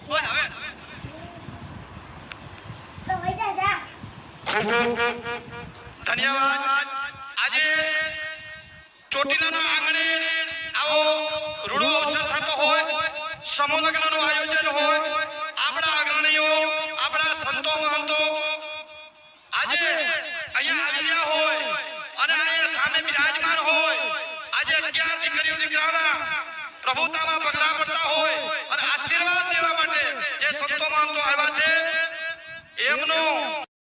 બોલ હવે ધન્યવાદ। આજે ચોટીલાના આંગણે આવો રૂડો અવસર થતો હોય, સમૂહ લગ્નનું આયોજન હોય, આપણા અગ્રણીઓ આપણા સંતો મહંતો આજે અહીંયા આવી રહ્યા હોય અને અહીંયા સામે બિરાજમાન હોય, આજે 11 દીકરીઓ દીકરાના પ્રભુતામાં પગલા પડતા હોય અને આશીર્વાદ લેવા માટે જે સંતો મહંતો આવ્યા છે એમનું